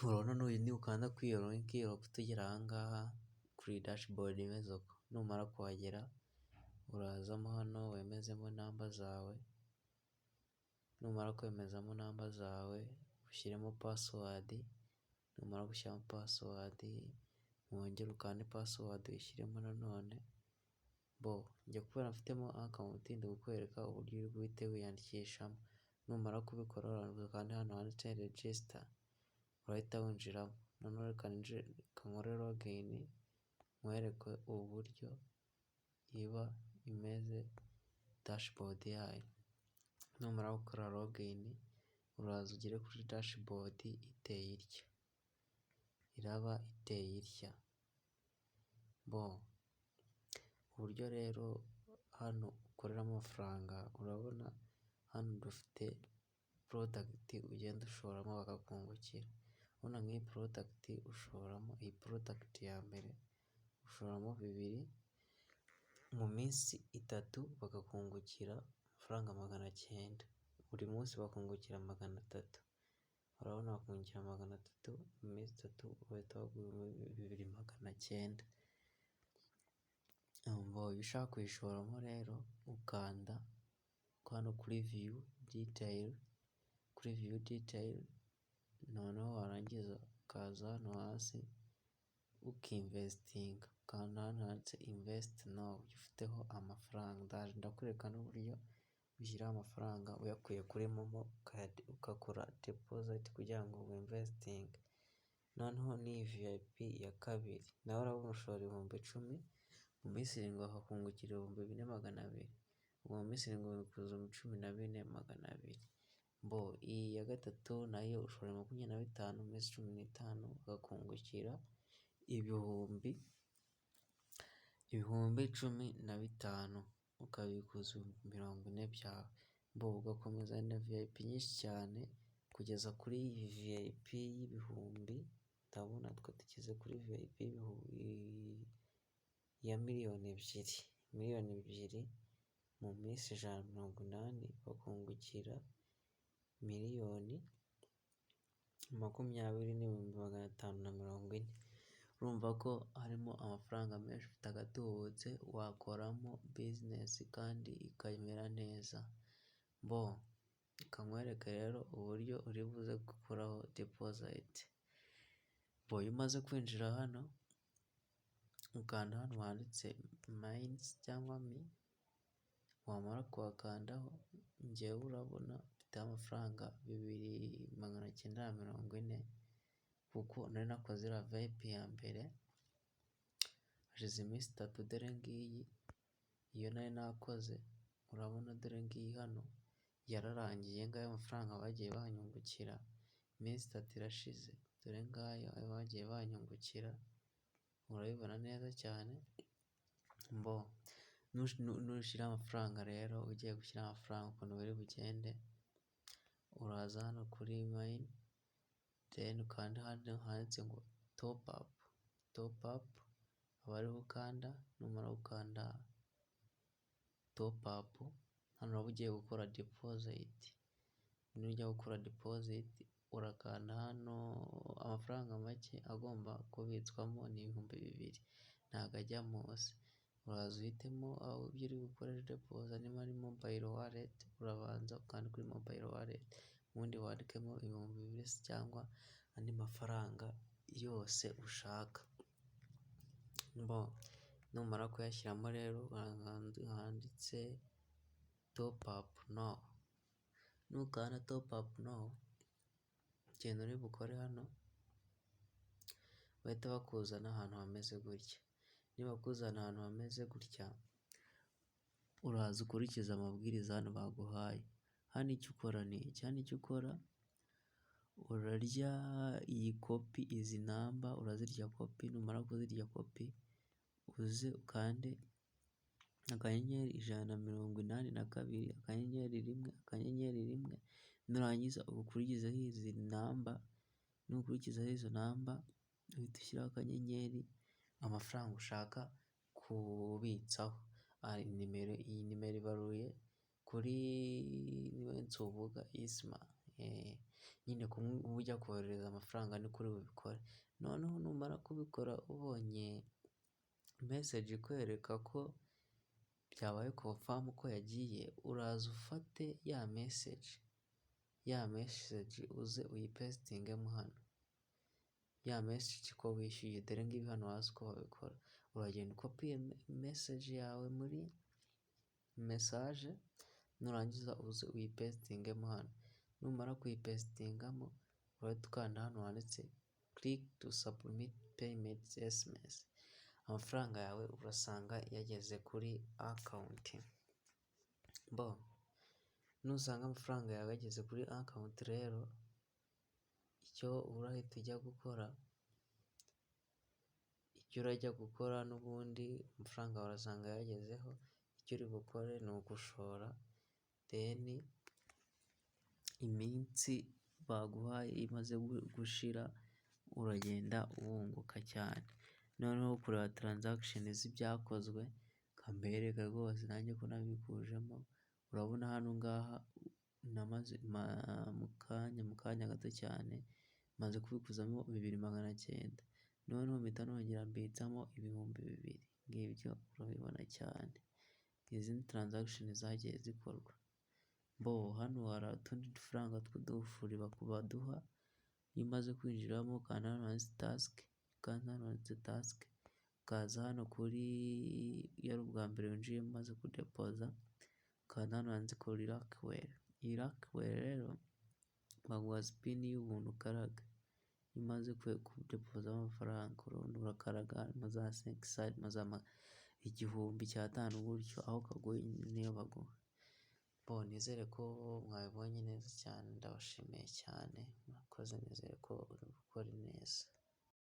urabona ni ukanda kwiyoronka tugera aha ngaha kuri dashboard imeze uko, numara kuhagera urazamo hano wemezemo namba zawe, numara kwemezamo namba zawe ushyiremo password, numara gushyiramo password wongere ukande password uyishyiremo nanone. Njye kubera mfitemo account ndi kukwereka uburyo uri buhite wiyandikishamo, numara kubikora kandi hano handitse register urahita winjiramo. Noneho reka nkore login nkwereke uburyo iba imeze dashboard yayo. Numara gukora login uraza ugere kuri dashboard iteye itya, iraba iteye itya. Uburyo rero hano ukoreramo amafaranga, urabona hano dufite product ugenda ushoramo bakakungukira. Urabona nk'iyi product ushoramo, iyi product ya mbere ushoramo 2 mu minsi 3 bakakungukira amafaranga 900, buri munsi bakungukira 300. Urabona bakungukira 300 mu minsi 3 bahita baguha 2900. Iyo ushaka kuyishoramo rero ukanda hano kuri view detail, noneho warangiza ukaza hano hasi ukinvestinga, ukanda hano handitse invest now ufiteho amafaranga. Ndakwereka n'uburyo ushyiraho amafaranga uyakuye kuri momo ugakora deposit kugira ngo winvesting. Noneho ni VIP ya kabiri, nawe urabona ushora 10,000 mu minsi 7 bakakungukira 4,200, ubwo mu minsi 7 bikuzuza 14,200. Iyi ya gatatu nayo ushora 25 mu minsi 15 bakakungukira ibihumbi 15,000 ukabikuza 40,000 byawe. Ugakomeza na VIP nyinshi cyane kugeza kuri VIP y'ibihumbi, ndabona twe tugeze kuri VIP ya miliyoni 2 mu minsi 180 bakungukira 20,540,000. Urumva ko harimo amafaranga menshi, ufite agatubutse wakoramo business kandi ikamera neza. Reka nkwereke rero uburyo uri buze gukuraho deposit. Iyo umaze kwinjira hano ukanda hano handitse mines cyangwa me, wamara kuhakandaho njyewe urabona mfite amafaranga 2,940 kuko nari nakoze iriya VIP ya mbere hashize iminsi 3. Dore ngiyi iyo nari nakoze, urabona dore ngiyi hano yararangiye, ngayo amafaranga bagiye banyungukira, iminsi 3 irashize, dore ngayo ayo bagiye banyungukira, urabibona neza cyane. Nushyira amafaranga rero, ugiye gushyira amafaranga ukuntu biri bugende, uraza hano kuri mine, then ukanda hano handitse ngo top up, aba ariho ukanda. Numara gukanda top up, hano uraba ugiye gukora deposit. Nujya gukora deposit urakanda hano, amafaranga make agomba kubitswamo ni 2,000, ntago ajya munsi. Uraza uhitemo aho ibyo uri gukoresha deposit, niba ari mobile wallet urabanza ukanda kuri mobile wallet, ubundi wandikemo 2,000 cyangwa andi mafaranga yose ushaka. Numara kuyashyiramo rero handitse top up now. Nukanda top up now, ikintu uri bukore hano bahita bakuzana ahantu hameze gutya. Nibakuzana ahantu hameze gutya, uraza ukurikiza amabwiriza hano baguhaye. Hano icyo ukora ni iki, hano icyo ukora urarya iyi kopi, izi namba urazirya kopi. Numara kuzirya kopi uze ukande akanyenyeri 182 akanyenyeri 1, nurangiza ukurikizaho izi namba. Nukurikizaho izo namba uhita ushyiraho akanyenyeri amafaranga ushaka kubitsaho. Iyi nimero ibaruye kuri Niwensubuga Isma. nyine ujya kohereza amafaranga ni kuri bubikore, noneho numara kubikora ubonye message ikwereka ko byabaye confirm ko yagiye, uraza ufate ya message uze uyipesitingemo hano, ya message ko wishyuye, dore ngibi hano hasi uko babikora, uragenda ukopiye message yawe muri message, nurangiza uze uyipesitingemo hano, numara kuyipesitingamo urahita ukanda hano handitse click to submit payment SMS, amafaranga yawe urasanga yageze kuri account. Nusanga amafaranga yawe yageze kuri account rero, icyo urahita urajya gukora n'ubundi amafaranga urasanga yagezeho, icyo uri bukore ni ugushora, then iminsi baguhaye imaze gushira uragenda wunguka cyane. Noneho kureba transaction z'ibyakozwe, kambereka rwose nanjye ko nabikujemo, urabona hano ngaha namaze mu kanya gato cyane maze kubikuzamo 2,900, noneho mpita nongera mbitsamo 2,000, ngibyo urabibona cyane. Izi ni transaction zagiye zikorwa. Hano hari utundi dufaranga tw'udufuri baduha, iyo umaze kwinjiramo ukanda hano handitse task, ukaza hano kuri iyo ari ubwa mbere winjiyemo umaze kudepoza, ukanda hano handitse kuri Rockwell. Iyi Rockwell rero baguha spin y'ubuntu ukaraga, iyo umaze kudepoza amafaranga urakaraga maza 5 maza 1,500 gutyo, aho kaguye niyo baguha. Nizere ko mwabibonye neza cyane, ndabashimiye cyane, murakoze, nizere ko uri gukora neza.